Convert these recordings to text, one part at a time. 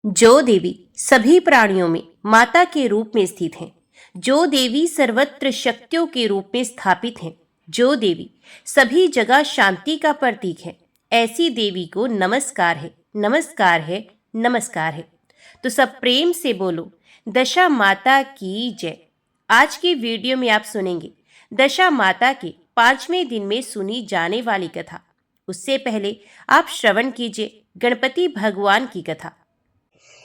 जो देवी सभी प्राणियों में माता के रूप में स्थित हैं, जो देवी सर्वत्र शक्तियों के रूप में स्थापित हैं, जो देवी सभी जगह शांति का प्रतीक है, ऐसी देवी को नमस्कार है, नमस्कार है, नमस्कार है। तो सब प्रेम से बोलो, दशा माता की जय। आज के वीडियो में आप सुनेंगे दशा माता के 5वें दिन में सुनी जाने वाली कथा। उससे पहले आप श्रवण कीजिए गणपति भगवान की कथा।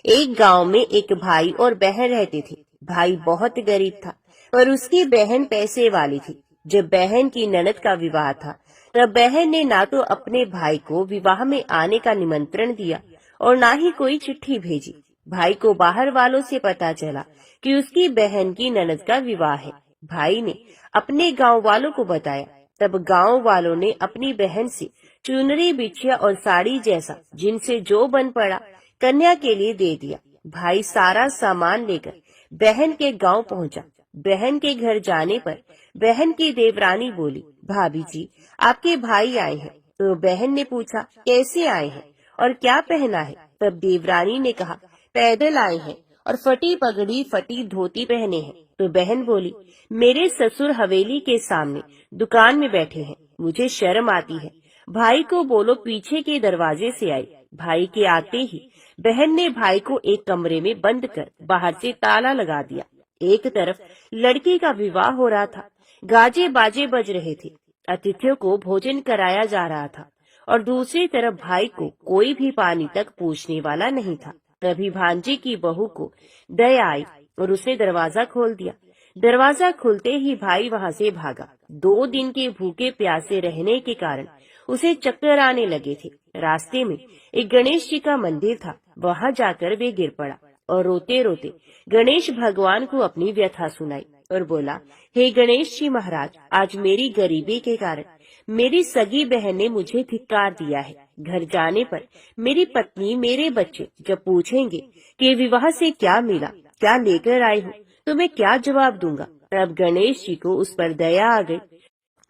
एक गांव में एक भाई और बहन रहते थे। भाई बहुत गरीब था पर उसकी बहन पैसे वाली थी। जब बहन की ननद का विवाह था तब बहन ने ना तो अपने भाई को विवाह में आने का निमंत्रण दिया और ना ही कोई चिट्ठी भेजी। भाई को बाहर वालों से पता चला कि उसकी बहन की ननद का विवाह है। भाई ने अपने गांव वालों को बताया। तब गांव वालों ने अपनी बहन से चुनरी, बिछिया और साड़ी जैसा जिनसे जो बन पड़ा कन्या के लिए दे दिया। भाई सारा सामान लेकर बहन के गांव पहुंचा। बहन के घर जाने पर बहन की देवरानी बोली, भाभी जी आपके भाई आए हैं। तो बहन ने पूछा, कैसे आए हैं और क्या पहना है? तब देवरानी ने कहा, पैदल आए हैं और फटी पगड़ी फटी धोती पहने हैं। तो बहन बोली, मेरे ससुर हवेली के सामने दुकान में बैठे हैं, मुझे शर्म आती है। भाई को बोलो पीछे के दरवाजे से आए। भाई के आते ही बहन ने भाई को एक कमरे में बंद कर बाहर से ताला लगा दिया। एक तरफ लड़की का विवाह हो रहा था, गाजे बाजे बज रहे थे, अतिथियों को भोजन कराया जा रहा था और दूसरी तरफ भाई को कोई भी पानी तक पूछने वाला नहीं था। तभी भांजे की बहू को दया आई और उसने दरवाजा खोल दिया। दरवाजा खुलते ही भाई वहां से भागा। 2 दिन के भूखे प्यासे रहने के कारण उसे चक्कर आने लगे थे। रास्ते में एक गणेश जी का मंदिर था, वहां जाकर वे गिर पड़ा और रोते रोते गणेश भगवान को अपनी व्यथा सुनाई और बोला, हे गणेश जी महाराज, आज मेरी गरीबी के कारण मेरी सगी बहन ने मुझे धिक्कार दिया है। घर जाने पर मेरी पत्नी, मेरे बच्चे जब पूछेंगे कि विवाह से क्या मिला, क्या लेकर आए हो, तो मैं क्या जवाब दूंगा? तब गणेश जी को उस पर दया आ गई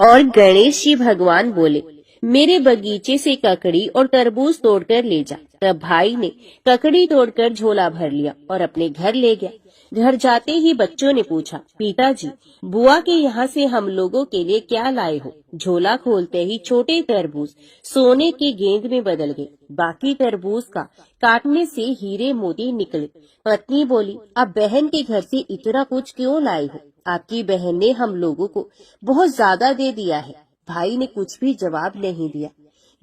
और गणेश जी भगवान बोले, मेरे बगीचे से ककड़ी और तरबूज तोड़कर ले जा। तब भाई ने ककड़ी तोड़कर झोला भर लिया और अपने घर ले गया। घर जाते ही बच्चों ने पूछा, पिताजी बुआ के यहाँ से हम लोगों के लिए क्या लाए हो? झोला खोलते ही छोटे तरबूज सोने की गेंद में बदल गए। बाकी तरबूज का काटने से हीरे मोती निकले। पत्नी बोली, अब बहन के घर से इतना कुछ क्यों लाए हो? आपकी बहन ने हम लोगों को बहुत ज्यादा दे दिया है। भाई ने कुछ भी जवाब नहीं दिया।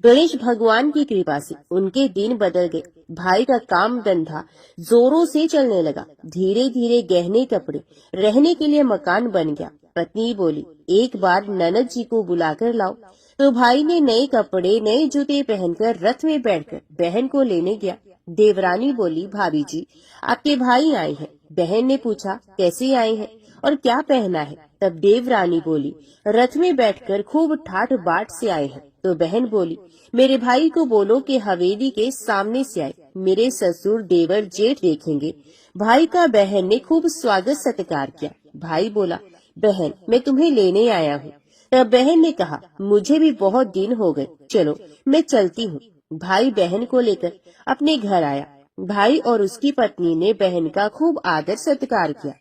गणेश भगवान की कृपा से उनके दिन बदल गए। भाई का काम धंधा जोरों से चलने लगा। धीरे धीरे गहने कपड़े, रहने के लिए मकान बन गया। पत्नी बोली, एक बार ननद जी को बुलाकर लाओ। तो भाई ने नए कपड़े, नए जूते पहनकर रथ में बैठकर बहन को लेने गया। देवरानी बोली, भाभी जी आपके भाई आए हैं। बहन ने पूछा, कैसे आए हैं और क्या पहना है? तब देवरानी बोली, रथ में बैठकर खूब ठाठ बाट से आए हैं। तो बहन बोली, मेरे भाई को बोलो कि हवेली के सामने से आए, मेरे ससुर देवर जेठ देखेंगे। भाई का बहन ने खूब स्वागत सत्कार किया। भाई बोला, बहन मैं तुम्हें लेने आया हूँ। तब बहन ने कहा, मुझे भी बहुत दिन हो गए, चलो मैं चलती हूँ। भाई बहन को लेकर अपने घर आया। भाई और उसकी पत्नी ने बहन का खूब आदर सत्कार किया।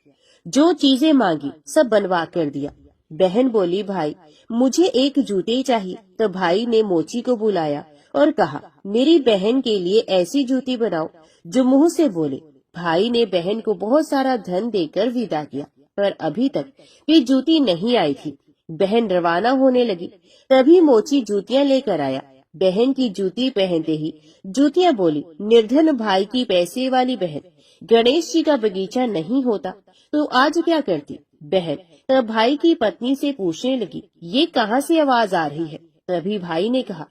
जो चीजें मांगी सब बनवा कर दिया। बहन बोली, भाई मुझे एक जूते चाहिए। तो भाई ने मोची को बुलाया और कहा, मेरी बहन के लिए ऐसी जूती बनाओ जो मुंह से बोले। भाई ने बहन को बहुत सारा धन देकर विदा किया, पर अभी तक वे जूती नहीं आई थी। बहन रवाना होने लगी, तभी मोची जूतियां लेकर आया। बहन की जूती पहनते ही जूतियां बोली, निर्धन भाई की पैसे वाली बहन, गणेश जी का बगीचा नहीं होता तो आज क्या करती? बहन तब भाई की पत्नी से पूछने लगी, ये कहाँ से आवाज आ रही है? तभी भाई ने कहा,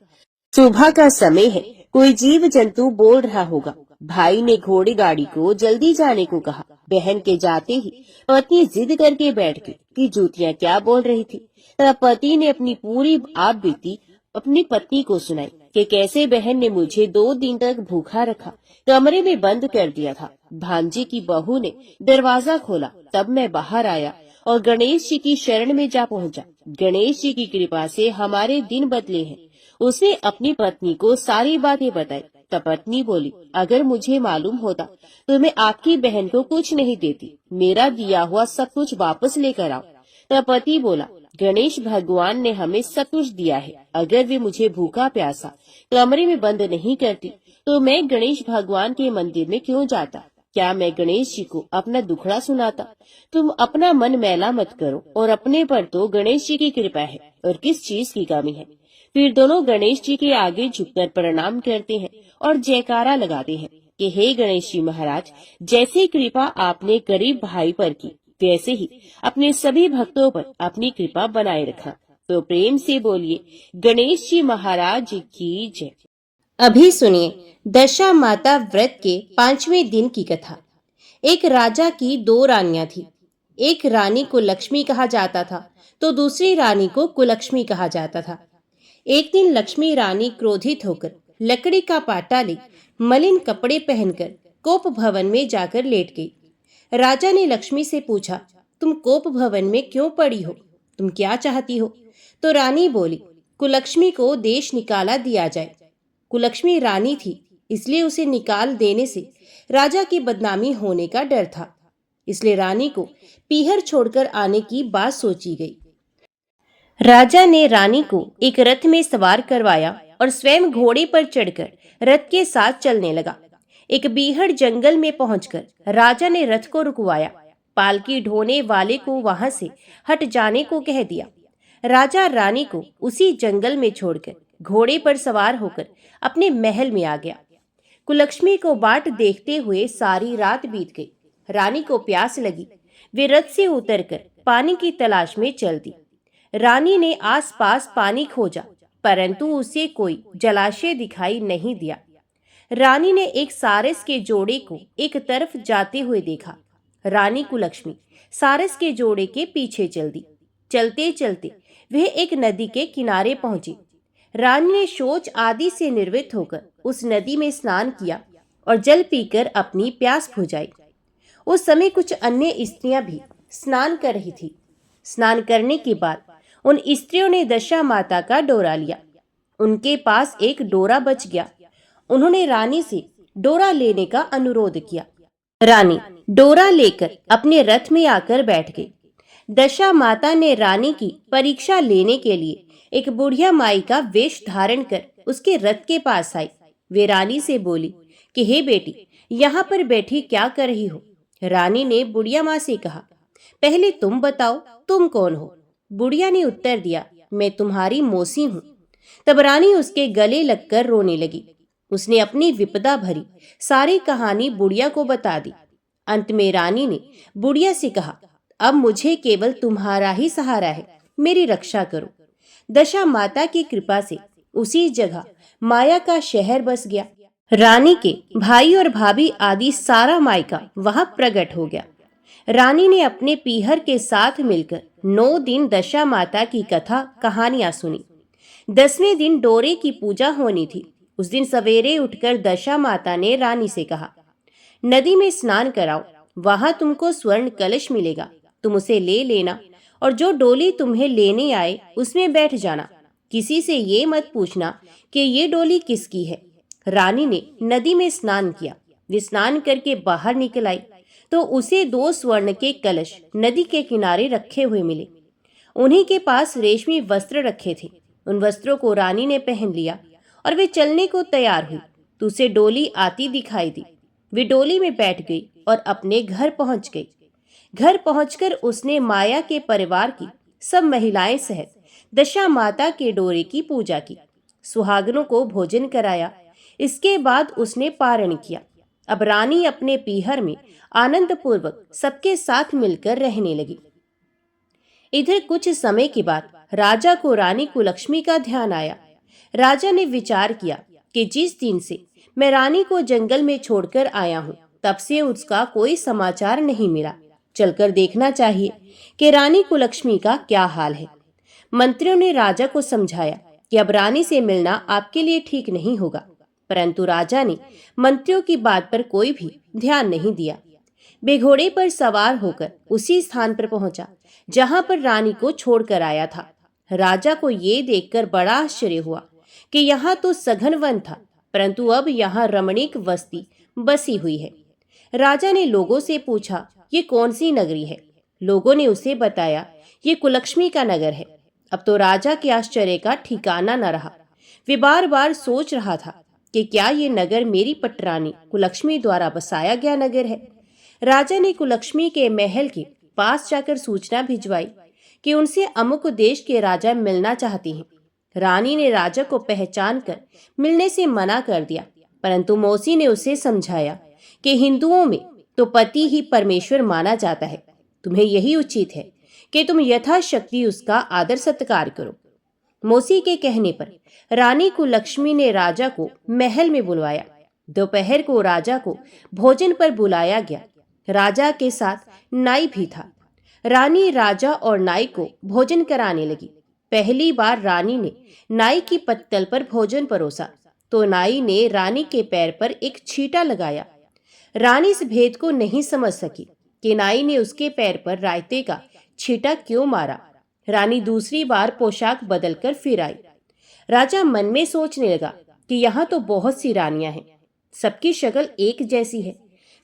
सुबह का समय है, कोई जीव जंतु बोल रहा होगा। भाई ने घोड़े गाड़ी को जल्दी जाने को कहा। बहन के जाते ही पत्नी जिद करके बैठ गई कि जूतियां क्या बोल रही थी। तब पति ने अपनी पूरी आप बीती अपनी पत्नी को सुनाई कि कैसे बहन ने मुझे 2 दिन तक भूखा रखा, कमरे में बंद कर दिया था। भांजे की बहू ने दरवाजा खोला, तब मैं बाहर आया और गणेश जी की शरण में जा पहुंचा। गणेश जी की कृपा से हमारे दिन बदले हैं। उसने अपनी पत्नी को सारी बातें बताई। तब पत्नी बोली, अगर मुझे मालूम होता तो मैं आपकी बहन को कुछ नहीं देती, मेरा दिया हुआ सब कुछ वापस लेकर आओ। तब पति बोला, गणेश भगवान ने हमें सब कुछ दिया है, अगर वे मुझे भूखा प्यासा कमरे में बंद नहीं करती तो मैं गणेश भगवान के मंदिर में क्यों जाता? क्या मैं गणेश जी को अपना दुखड़ा सुनाता? तुम अपना मन मैला मत करो, और अपने पर तो गणेश जी की कृपा है और किस चीज की कमी है। फिर दोनों गणेश जी के आगे झुककर प्रणाम करते हैं और जयकारा लगाते हैं कि हे गणेश जी महाराज, जैसी कृपा आपने गरीब भाई पर की, वैसे ही अपने सभी भक्तों पर अपनी कृपा बनाए रखा। तो प्रेम से बोलिए, गणेश जी महाराज की जय। अभी सुनिए दशा माता व्रत के 5वें दिन की कथा। एक राजा की 2 रानियां थी। एक रानी को लक्ष्मी कहा जाता था तो दूसरी रानी को कुलक्ष्मी कहा जाता था। एक दिन लक्ष्मी रानी क्रोधित होकर लकड़ी का पाटा ले मलिन कपड़े पहनकर कोप भवन में जाकर लेट गई। राजा ने लक्ष्मी से पूछा, तुम कोप भवन में क्यों पड़ी हो? तुम क्या चाहती हो? तो रानी बोली, कुलक्ष्मी को देश निकाला दिया जाए। कुलक्ष्मी रानी थी, इसलिए उसे निकाल देने से राजा की बदनामी होने का डर था। इसलिए रानी को पीहर छोड़कर आने की बात सोची गई। राजा ने रानी को एक रथ में सवार करवाया और स्वयं घोड़े पर चढ़कर रथ के साथ चलने लगा। एक बीहड़ जंगल में पहुंचकर राजा ने रथ को रुकवाया। पालकी ढोने वाले को वहां से हट जाने को कह दिया। राजा रानी को उसी जंगल में छोड़कर घोड़े पर सवार होकर अपने महल में आ गया। कुलक्ष्मी को बाट देखते हुए सारी रात बीत गई। रानी को प्यास लगी। वे रथ से उतरकर पानी की तलाश में चल दी। रानी ने आसपास पानी खोजा, परंतु उसे कोई जलाशय दिखाई नहीं दिया। रानी ने एक सारस के जोड़े को एक तरफ जाते हुए देखा। रानी कुलक्ष्मी सारस के जोड़े के पीछे चल दी। चलते चलते वह एक नदी के किनारे पहुंची। रानी ने शौच आदि से निर्वृत्त होकर उस नदी में स्नान किया और जल पीकर अपनी प्यास बुझाई। उस समय कुछ अन्य स्त्रियां भी स्नान कर रही थी। स्नान करने के बाद उन स्त्रियों ने दशा माता का डोरा लिया। उनके पास एक डोरा बच गया। उन्होंने रानी से डोरा लेने का अनुरोध किया। रानी डोरा लेकर अपने रथ में आकर बैठ गई। दशा माता ने रानी की परीक्षा लेने के लिए एक बुढ़िया माई का वेश धारण कर उसके रथ के पास आई। वे रानी से बोली कि हे बेटी, यहाँ पर बैठी क्या कर रही हो? रानी ने बुढ़िया माँ से कहा, पहले तुम बताओ, तुम कौन हो? बुढ़िया ने उत्तर दिया, मैं तुम्हारी मौसी हूँ। तब रानी उसके गले लगकर रोने लगी। उसने अपनी विपदा भरी सारी कहानी बुढ़िया को बता दी। अंत में रानी ने बुढ़िया से कहा, अब मुझे केवल तुम्हारा ही सहारा है, मेरी रक्षा करो। दशा माता की कृपा से उसी जगह माया का शहर बस गया। रानी के भाई और भाभी आदि सारा मायका वहां प्रकट हो गया। रानी ने अपने पीहर के साथ मिलकर 9 दिन दशा माता की कथा कहानियां सुनी। 10वें दिन डोरे की पूजा होनी थी। उस दिन सवेरे उठकर दशा माता ने रानी से कहा, नदी में स्नान कराओ, वहां तुमको स्वर्ण कलश मिलेगा, तुम उसे ले लेना और जो डोली तुम्हें लेने आए उसमें बैठ जाना। किसी से ये मत पूछना कि ये डोली किसकी है। रानी ने नदी में स्नान किया। वे स्नान करके बाहर निकल आई तो उसे 2 स्वर्ण के कलश नदी के किनारे रखे हुए मिले। उन्हीं के पास रेशमी वस्त्र रखे थे। उन वस्त्रों को रानी ने पहन लिया और वे चलने को तैयार हुई तो उसे डोली आती दिखाई दी। वे डोली में बैठ गई और अपने घर पहुंच गई। घर पहुंचकर उसने माया के परिवार की सब महिलाएं सहित दशा माता के डोरे की पूजा की, सुहागनों को भोजन कराया। इसके बाद उसने पारण किया। अब रानी अपने पीहर में आनंद पूर्वक सबके साथ मिलकर रहने लगी। इधर कुछ समय के बाद राजा को रानी कुलक्ष्मी का ध्यान आया। राजा ने विचार किया कि जिस दिन से मैं रानी को जंगल में छोड़कर आया हूँ, तब से उसका कोई समाचार नहीं मिला। चलकर देखना चाहिए कि रानी कुलक्ष्मी का क्या हाल है। मंत्रियों ने राजा को समझाया कि अब रानी से मिलना आपके लिए ठीक नहीं होगा, परंतु राजा ने मंत्रियों की बात पर कोई भी ध्यान नहीं दिया। बेघोड़े पर सवार होकर उसी स्थान पर पहुंचा जहां पर रानी को छोड़कर आया था। राजा को ये देखकर बड़ा आश्चर्य हुआ कि यहाँ तो सघन वन था। परंतु अब यहाँ रमणीक बस्ती बसी हुई है। राजा ने लोगों से पूछा, ये कौन सी नगरी है? लोगों ने उसे बताया, ये कुलक्ष्मी का नगर है। अब तो राजा के आश्चर्य का ठिकाना न रहा। वे बार बार सोच रहा था कि क्या ये नगर मेरी पटरानी कुलक्ष्मी द्वारा बसाया गया नगर है। राजा ने कुलक्ष्मी के महल के पास जाकर सूचना भिजवाई कि उनसे अमुक देश के राजा मिलना चाहते हैं। रानी ने राजा को पहचान कर मिलने से मना कर दिया, परंतु मौसी ने उसे समझाया कि हिंदुओं में तो पति ही परमेश्वर माना जाता है। तुम्हें यही उचित है कि तुम यथाशक्ति उसका आदर सत्कार करो। मौसी के कहने पर रानी कुलक्ष्मी ने राजा को महल में बुलवाया। दोपहर को राजा को भोजन पर बुलाया गया। राजा के साथ नाई भी था। रानी राजा और नाई को भोजन कराने लगी। पहली बार रानी ने नाई की पत्तल पर भोजन परोसा तो नाई ने रानी के पैर पर एक छींटा लगाया। रानी इस भेद को नहीं समझ सकी कि नाई ने उसके पैर पर रायते का छींटा क्यों मारा। रानी दूसरी बार पोशाक बदलकर फिर आई। राजा मन में सोचने लगा कि यहाँ तो बहुत सी रानियां हैं, सबकी शक्ल एक जैसी है,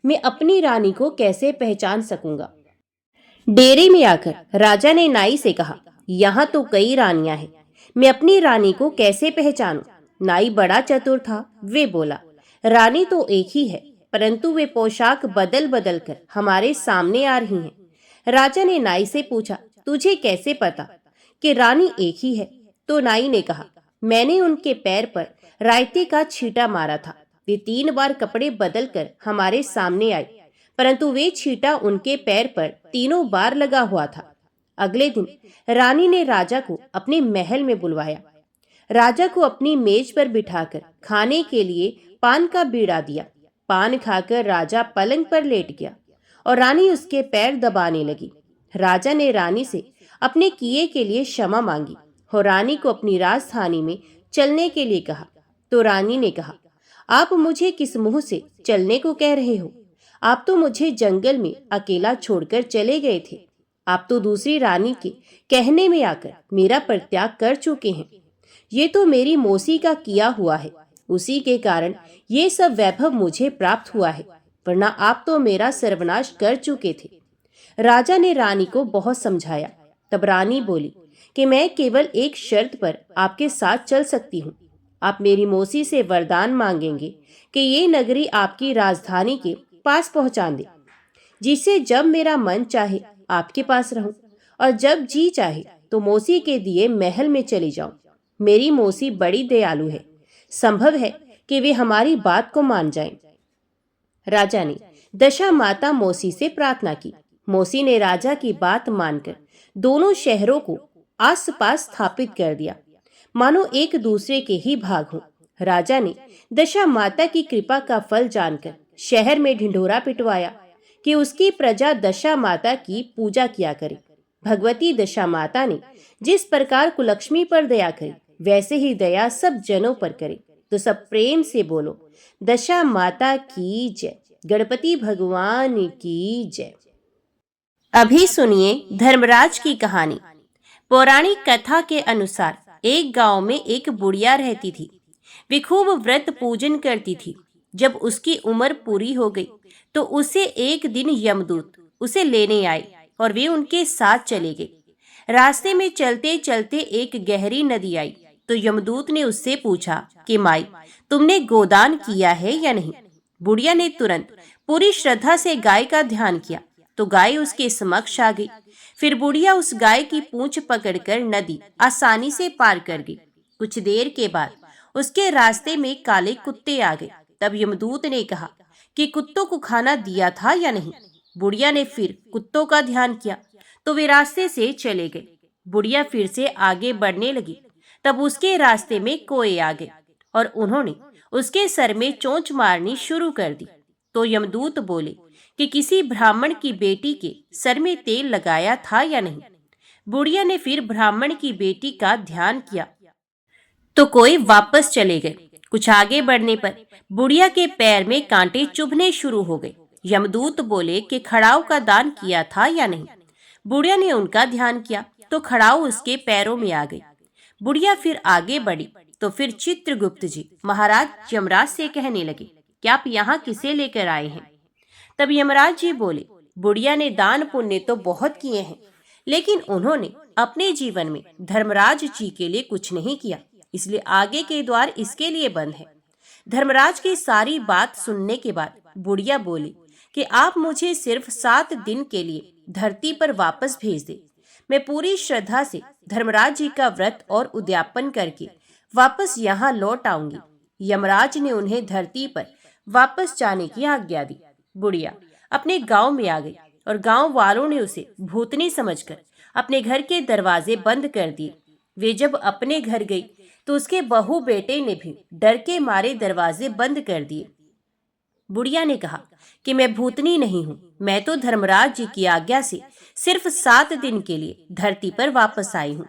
मैं अपनी रानी को कैसे पहचान सकूंगा। डेरे में आकर राजा ने नाई से कहा, यहाँ तो कई रानियां हैं, मैं अपनी रानी को कैसे पहचानूं। नाई बड़ा चतुर था। वे बोला, रानी तो एक ही है, परंतु वे पोशाक बदल बदल कर हमारे सामने आ रही हैं। राजा ने नाई से पूछा, तुझे कैसे पता कि रानी एक ही है? तो नाई ने कहा, मैंने उनके पैर पर रायते का छींटा मारा था। वे 3 बार कपड़े बदल कर हमारे सामने आई, परंतु वे छींटा उनके पैर पर तीनों बार लगा हुआ था। अगले दिन रानी ने राजा को अपने महल में बुलवाया। राजा को अपनी मेज पर बिठाकर खाने के लिए पान का बीड़ा दिया। पान खाकर राजा पलंग पर लेट गया और रानी उसके पैर दबाने लगी। राजा ने रानी से अपने किए के लिए क्षमा मांगी और रानी को अपनी राजधानी में चलने के लिए कहा। तो रानी ने कहा, आप मुझे किस मुंह से चलने को कह रहे हो? आप तो मुझे जंगल में अकेला छोड़कर चले गए थे। आप तो दूसरी रानी के कहने में आकर मेरा परित्याग कर चुके हैं। ये तो मेरी मौसी का किया हुआ है, उसी के कारण ये सब वैभव मुझे प्राप्त हुआ है, वरना आप तो मेरा सर्वनाश कर चुके थे। राजा ने रानी को बहुत समझाया। तब रानी बोली कि मैं केवल एक शर्त पर आपके साथ चल सकती हूँ। आप मेरी मौसी से वरदान मांगेंगे कि ये नगरी आपकी राजधानी के पास पहुंचा दे, जिससे जब मेरा मन चाहे आपके पास रहूं और जब जी चाहे तो मौसी के दिए महल में चली जाऊं। मेरी मौसी बड़ी दयालु है, संभव है कि वे हमारी बात को मान जाएं। राजा ने दशा माता मौसी से प्रार्थना की। मौसी ने राजा की बात मानकर दोनों शहरों को आस पास स्थापित कर दिया, मानो एक दूसरे के ही भाग हों। राजा ने दशा माता की कृपा का फल जानकर शहर में ढिंढोरा पिटवाया कि उसकी प्रजा दशा माता की पूजा किया करे। भगवती दशा माता ने जिस प्रकार कुलक्ष्मी पर दया करी, वैसे ही दया सब जनों पर करे। तो सब प्रेम से बोलो, दशा माता की जय, गणपति भगवान की जय। अभी सुनिए धर्मराज की कहानी। पौराणिक कथा के अनुसार एक गांव में एक बुढ़िया रहती थी। वे खूब व्रत पूजन करती थी। जब उसकी उम्र पूरी हो गई तो उसे एक दिन यमदूत उसे लेने आए और वे उनके साथ चले गए। रास्ते में चलते चलते एक गहरी नदी आई तो यमदूत ने उससे पूछा कि माई, तुमने गोदान किया है या नहीं? बुढ़िया ने तुरंत पूरी श्रद्धा से गाय का ध्यान किया तो गाय उसके समक्ष आ गई। फिर बुढ़िया उस गाय की पूंछ पकड़कर नदी आसानी से पार कर गई। कुछ देर के बाद उसके रास्ते में काले कुत्ते आ गए। तब यमदूत ने कहा कि कुत्तों को खाना दिया था या नहीं। बुढ़िया ने फिर कुत्तों का ध्यान किया तो वे रास्ते से चले गए। बुढ़िया फिर से आगे बढ़ने लगी। तब उसके रास्ते में कोए आ गए और उन्होंने उसके सर में चोंच मारनी शुरू कर दी। तो यमदूत बोले कि किसी ब्राह्मण की बेटी के सर में तेल लगाया था या नहीं। बुढ़िया ने फिर ब्राह्मण की बेटी का ध्यान किया तो कोई वापस चले गए। कुछ आगे बढ़ने पर बुढ़िया के पैर में कांटे चुभने शुरू हो गए। यमदूत बोले कि खड़ाऊ का दान किया था या नहीं। बुढ़िया ने उनका ध्यान किया तो खड़ाऊ उसके पैरों में आ गई। बुढ़िया फिर आगे बढ़ी तो फिर चित्रगुप्त जी महाराज यमराज से कहने लगे कि आप यहाँ किसे लेकर आए हैं। तब यमराज जी बोले, बुढ़िया ने दान पुण्य तो बहुत किए हैं, लेकिन उन्होंने अपने जीवन में धर्मराज जी के लिए कुछ नहीं किया, इसलिए आगे के द्वार इसके लिए बंद है। धर्मराज की सारी बात सुनने के बाद बुढ़िया बोली कि आप मुझे सिर्फ 7 दिन के लिए धरती पर वापस भेज दे। मैं पूरी श्रद्धा से धर्मराज जी का व्रत और उद्यापन करके वापस यहाँ लौट आऊंगी। यमराज ने उन्हें धरती पर वापस जाने की आज्ञा दी। बुढ़िया अपने गांव में आ गई और गांव वालों ने उसे भूतनी समझकर अपने घर के दरवाजे बंद कर दिए। वे जब अपने घर गई तो उसके बहू बेटे ने भी डर के मारे दरवाजे बंद कर दिए। बुढ़िया ने कहा कि मैं भूतनी नहीं हूँ, मैं तो धर्मराज जी की आज्ञा से सिर्फ 7 दिन के लिए धरती पर वापस आई हूँ।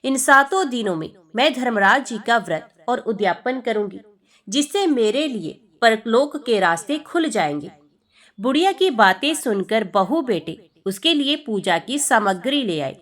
इन 7 दिनों में मैं धर्मराज जी का व्रत और उद्यापन करूंगी, जिससे मेरे लिए परलोक के रास्ते खुल जाएंगे। बुढ़िया की बातें सुनकर बहू बेटे उसके लिए पूजा की सामग्री ले आए,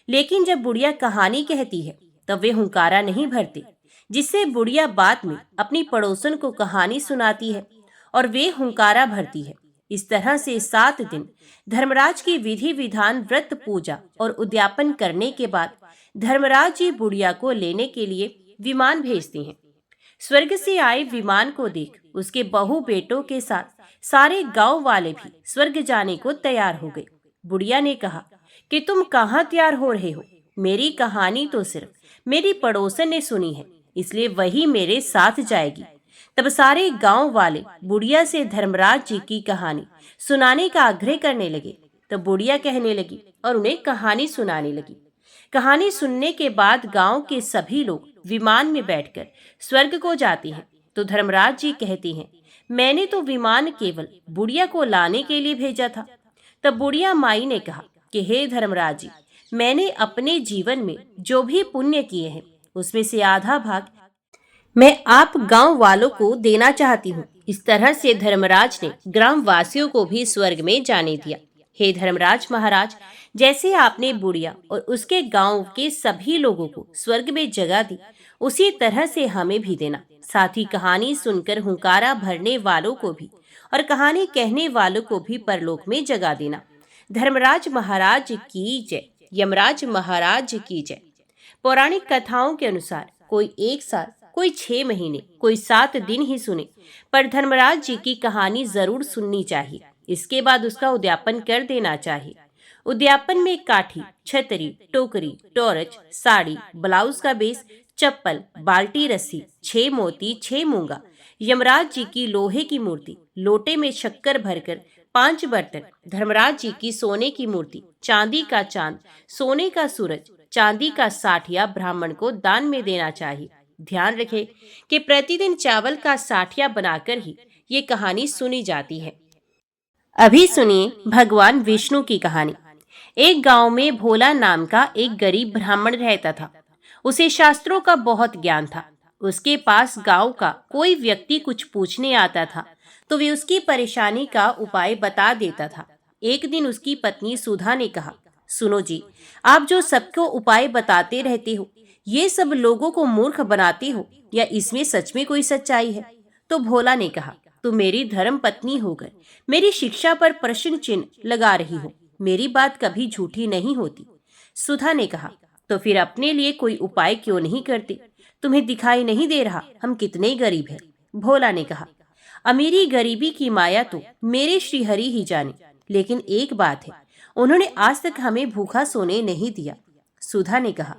लेकिन जब बुढ़िया कहानी कहती है तब वे हुंकारा नहीं भरते, जिससे बुढ़िया बाद में अपनी पड़ोसन को कहानी सुनाती है और वे हुंकारा भरती है। इस तरह से 7 दिन धर्मराज की विधि विधान व्रत पूजा और उद्यापन करने के बाद धर्मराज जी बुढ़िया को लेने के लिए विमान भेजते हैं। स्वर्ग से आए विमान को देख उसके बहू बेटों के साथ सारे गांव वाले भी स्वर्ग जाने को तैयार हो गए। बुढ़िया ने कहा कि तुम कहाँ तैयार हो रहे हो? मेरी कहानी तो सिर्फ मेरी पड़ोसन ने सुनी है, इसलिए वही मेरे साथ जाएगी। तब सारे गांव वाले बुढ़िया से धर्मराज जी की कहानी सुनाने का आग्रह करने लगे। तब बुढ़िया कहने लगी और उन्हें कहानी सुनाने लगी। कहानी सुनने के बाद गांव के सभी लोग विमान में बैठकर स्वर्ग को जाते हैं। तो धर्मराज जी कहती हैं, मैंने तो विमान केवल बुढ़िया को लाने के लिए भेजा था। तब बुढ़िया माई ने कहा कि हे धर्मराज जी, मैंने अपने जीवन में जो भी पुण्य किए हैं उसमें से आधा भाग मैं आप गांव वालों को देना चाहती हूँ। इस तरह से धर्मराज ने ग्राम वासियों को भी स्वर्ग में जाने दिया। हे धर्मराज महाराज, जैसे आपने बुढ़िया और उसके गांव के सभी लोगों को स्वर्ग में जगह दी, उसी तरह से हमें भी देना। साथ ही कहानी सुनकर हुंकारा भरने वालों को भी और कहानी कहने वालों को भी परलोक में जगह देना। धर्मराज महाराज की जय। यमराज महाराज की जय। पौराणिक कथाओं के अनुसार कोई 1 साल, कोई 6 महीने, कोई 7 दिन ही सुने, पर धर्मराज जी की कहानी जरूर सुननी चाहिए। इसके बाद उसका उद्यापन कर देना चाहिए। उद्यापन में काठी, छतरी, टोकरी, टॉर्च, साड़ी, ब्लाउज का बेस, चप्पल, बाल्टी, रस्सी, 6 मोती, 6 मूंगा, यमराज जी की लोहे की मूर्ति, लोटे में शक्कर भरकर 5 बर्तन, धर्मराज जी की सोने की मूर्ति, चांदी का चांद, सोने का सूरज, चांदी का साठिया ब्राह्मण को दान में देना चाहिए। ध्यान रखें कि प्रतिदिन चावल का साठिया बनाकर ही ये कहानी सुनी जाती है। अभी सुनिए भगवान विष्णु की कहानी। एक गांव में भोला नाम का एक गरीब ब्राह्मण रहता था। उसे शास्त्रों का बहुत ज्ञान था। उसके पास गांव का कोई व्यक्ति कुछ पूछने आता था तो वे उसकी परेशानी का उपाय बता देता था। एक दिन उसकी पत्नी सुधा ने कहा, सुनो जी, आप जो सबको उपाय बताते रहते हो, ये सब लोगों को मूर्ख बनाते हो या इसमें सच में कोई सच्चाई है? तो भोला ने कहा, तुम मेरी धर्म पत्नी होकर मेरी शिक्षा पर प्रश्न चिन्ह लगा रही हो। मेरी बात कभी झूठी नहीं होती। सुधा ने कहा, तो फिर अपने लिए कोई उपाय क्यों नहीं करते? तुम्हें दिखाई नहीं दे रहा हम कितने गरीब हैं? भोला ने कहा, अमीरी गरीबी की माया तो मेरे श्रीहरि ही जाने, लेकिन एक बात है, उन्होंने आज तक हमें भूखा सोने नहीं दिया। सुधा ने कहा,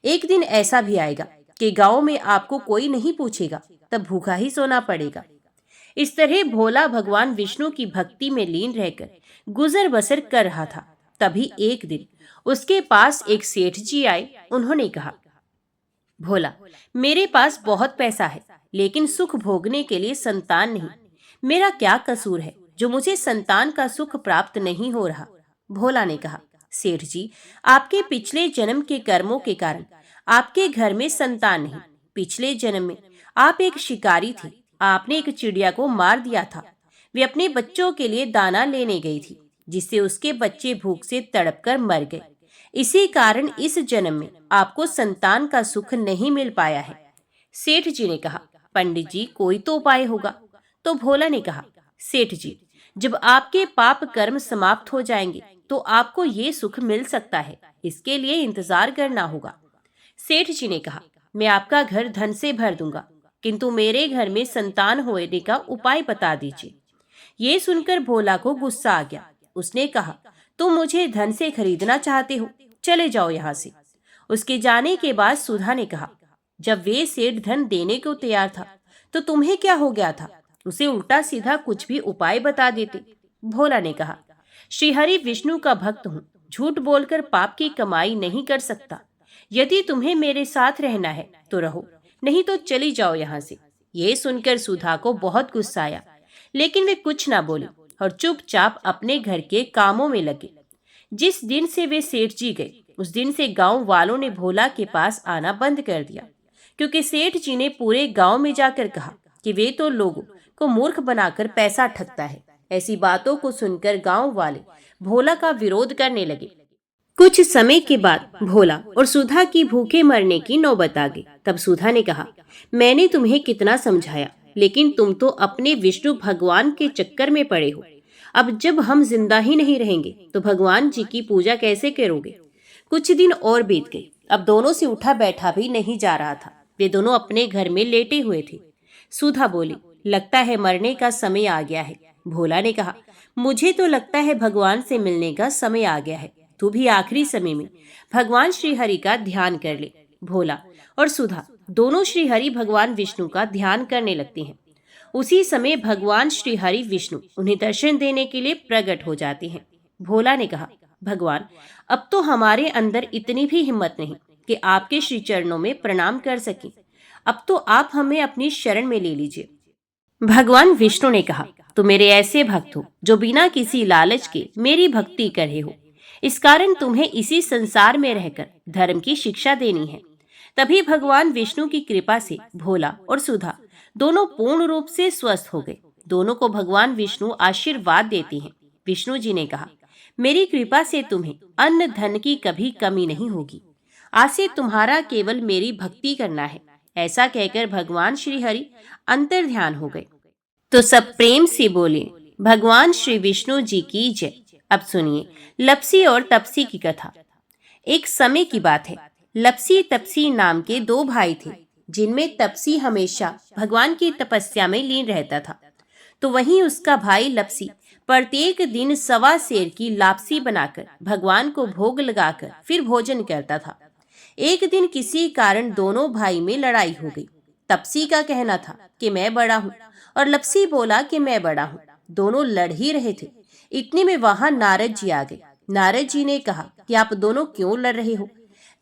एक दिन ऐसा भी आएगा कि गांव में आपको कोई नहीं पूछेगा, तब भूखा ही सोना पड़ेगा। इस तरह भोला भगवान विष्णु की भक्ति में लीन रहकर गुजर बसर कर रहा था। तभी एक दिन उसके पास एक सेठ जी आए। उन्होंने कहा, भोला, मेरे पास बहुत पैसा है, लेकिन सुख भोगने के लिए संतान नहीं। मेरा क्या कसूर है जो मुझे संतान का सुख प्राप्त नहीं हो रहा? भोला ने कहा, सेठ जी, आपके पिछले जन्म के कर्मों के कारण आपके घर में संतान नहीं। पिछले जन्म में आप एक शिकारी थे। आपने एक चिड़िया को मार दिया था। वे अपने बच्चों के लिए दाना लेने गई थी, जिससे उसके बच्चे भूख से तड़पकर मर गए। इसी कारण इस जन्म में आपको संतान का सुख नहीं मिल पाया है। सेठ जी ने कहा, पंडित जी कोई तो उपाय होगा। तो भोला ने कहा, सेठ जी, जब आपके पाप कर्म समाप्त हो जाएंगे तो आपको ये सुख मिल सकता है, इसके लिए इंतजार करना होगा। सेठ जी ने कहा, मैं आपका घर धन से भर दूंगा, किंतु मेरे घर में संतान होने का उपाय बता दीजिए। ये सुनकर भोला को गुस्सा आ गया। उसने कहा, तुम मुझे धन से खरीदना चाहते हो, चले जाओ यहाँ से। उसके जाने के बाद सुधा ने कहा, जब वे सेठ धन देने को तैयार था तो तुम्हें क्या हो गया था, उसे उल्टा सीधा कुछ भी उपाय बता देते। भोला ने कहा, श्रीहरि विष्णु का भक्त हूँ, झूठ बोलकर पाप की कमाई नहीं कर सकता। यदि तुम्हें मेरे साथ रहना है तो रहो, नहीं तो चली जाओ यहाँ से। ये सुनकर सुधा को बहुत गुस्सा आया, लेकिन वे कुछ ना बोली और चुपचाप अपने घर के कामों में लगे। जिस दिन से वे सेठ जी गए, उस दिन से गांव वालों ने भोला के पास आना बंद कर दिया, क्योंकि सेठ जी ने पूरे गांव में जाकर कहा कि वे तो लोगों को मूर्ख बनाकर पैसा ठगता है। ऐसी बातों को सुनकर गांव वाले भोला का विरोध करने लगे। कुछ समय के बाद भोला और सुधा की भूखे मरने की नौबत आ गई। तब सुधा ने कहा, मैंने तुम्हें कितना समझाया, लेकिन तुम तो अपने विष्णु भगवान के चक्कर में पड़े हो। अब जब हम जिंदा ही नहीं रहेंगे तो भगवान जी की पूजा कैसे करोगे। कुछ दिन और बीत गए। अब दोनों से उठा बैठा भी नहीं जा रहा था। वे दोनों अपने घर में लेटे हुए थे। सुधा बोली, लगता है मरने का समय आ गया है। भोला ने कहा, मुझे तो लगता है भगवान से मिलने का समय आ गया है। तू भी आखिरी समय में भगवान श्री हरि का ध्यान कर ले। भोला और सुधा दोनों श्री हरि भगवान विष्णु का ध्यान करने लगते हैं। उसी समय भगवान श्री हरि विष्णु उन्हें दर्शन देने के लिए प्रकट हो जाते हैं। भोला ने कहा, भगवान, अब तो हमारे अंदर इतनी भी हिम्मत नहीं कि आपके श्री चरणों में प्रणाम कर सकें। अब तो आप हमें अपनी शरण में ले लीजिए। भगवान विष्णु ने कहा, तुम मेरे ऐसे भक्त हो जो बिना किसी लालच के मेरी भक्ति कर रहे हो। इस कारण तुम्हें इसी संसार में रहकर धर्म की शिक्षा देनी है। तभी भगवान विष्णु की कृपा से भोला और सुधा दोनों पूर्ण रूप से स्वस्थ हो गए। दोनों को भगवान विष्णु आशीर्वाद देते हैं। विष्णु जी ने कहा, मेरी कृपा से तुम्हें अन्न धन की कभी कमी नहीं होगी। आज से तुम्हारा केवल मेरी भक्ति करना है। ऐसा कहकर भगवान श्री हरि अंतर ध्यान हो गए। तो सब प्रेम से बोले, भगवान श्री विष्णु जी की जय। अब सुनिए लपसी और तपसी की कथा। एक समय की बात है। लपसी तपसी नाम के दो भाई थे, जिनमें तपसी हमेशा भगवान की तपस्या में लीन रहता था, तो वहीं उसका भाई लपसी प्रत्येक दिन सवा सेर की लापसी बनाकर भगवान को भोग लगाकर फिर भोजन करता था। एक दिन किसी कारण दोनों भाई में लड़ाई हो गई। तपसी का कहना था कि मैं बड़ा हूँ और लपसी बोला कि मैं बड़ा हूँ। दोनों लड़ ही रहे थे। इतने में वहां नारद जी आ गए। नारद जी ने कहा कि आप दोनों क्यों लड़ रहे हो।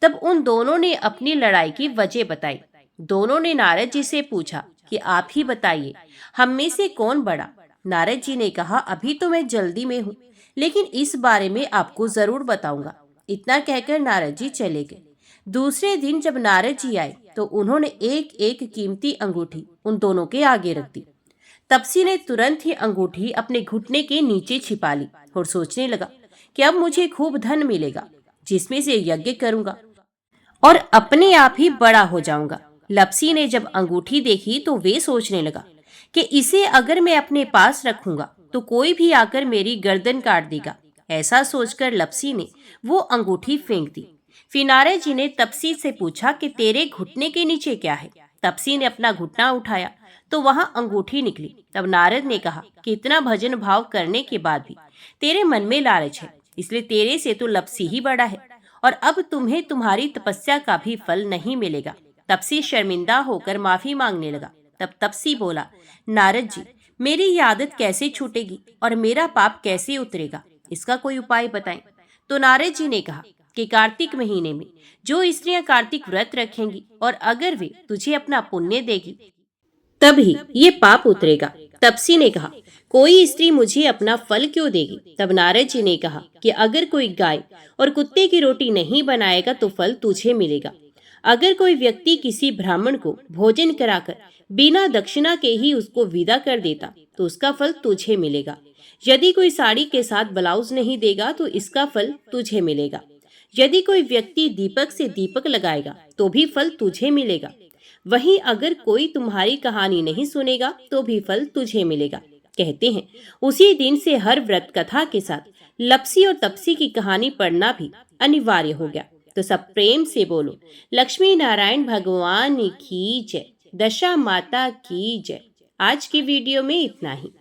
तब उन दोनों ने अपनी लड़ाई की वजह बताई। दोनों ने नारद जी से पूछा कि आप ही बताइए, हम में से कौन बड़ा। नारद जी ने कहा, अभी तो मैं जल्दी में हूँ, लेकिन इस बारे में आपको जरूर बताऊंगा। इतना कहकर नारद जी चले गए। दूसरे दिन जब नारद जी आए तो उन्होंने एक एक कीमती अंगूठी उन दोनों के आगे रख दी। तपसी ने तुरंत ही अंगूठी अपने घुटने के नीचे छिपा ली और सोचने लगा कि अब मुझे खूब धन मिलेगा, जिसमें से यज्ञ करूंगा और अपने आप ही बड़ा हो जाऊंगा। लपसी ने जब अंगूठी देखी तो वे सोचने लगा कि इसे अगर मैं अपने पास रखूंगा तो कोई भी आकर मेरी गर्दन काट देगा। ऐसा सोचकर लपसी ने वो अंगूठी फेंक दी। फिर नारद जी ने तपसी से पूछा कि तेरे घुटने के नीचे क्या है। तपसी ने अपना घुटना उठाया तो वहां अंगूठी निकली। तब नारद ने कहा कि इतना भजन भाव करने के बाद भी तेरे मन में लालच है, इसलिए तेरे से तो लपसी ही बड़ा है और अब तुम्हें तुम्हारी तपस्या का भी फल नहीं मिलेगा। तपसी शर्मिंदा होकर माफी मांगने लगा। तब तपसी बोला, नारद जी, मेरी ये आदत कैसे छूटेगी और मेरा पाप कैसे उतरेगा, इसका कोई उपाय बताएं। तो नारद जी ने कहा कि कार्तिक महीने में जो स्त्रियां कार्तिक व्रत रखेंगी और अगर वे तुझे अपना पुण्य देगी तभी ये पाप उतरेगा। तपसी ने कहा, कोई स्त्री मुझे अपना फल क्यों देगी। तब नारद जी ने कहा कि अगर कोई गाय और कुत्ते की रोटी नहीं बनाएगा तो फल तुझे मिलेगा। अगर कोई व्यक्ति किसी ब्राह्मण को भोजन कराकर बिना दक्षिणा के ही उसको विदा कर देता तो उसका फल तुझे मिलेगा। यदि कोई साड़ी के साथ ब्लाउज नहीं देगा तो इसका फल तुझे मिलेगा। यदि कोई व्यक्ति दीपक से दीपक लगाएगा तो भी फल तुझे मिलेगा। वहीं अगर कोई तुम्हारी कहानी नहीं सुनेगा तो भी फल तुझे मिलेगा। कहते हैं उसी दिन से हर व्रत कथा के साथ लपसी और तपसी की कहानी पढ़ना भी अनिवार्य हो गया। तो सब प्रेम से बोलो, लक्ष्मी नारायण भगवान की जय, दशा माता की जय। आज की वीडियो में इतना ही।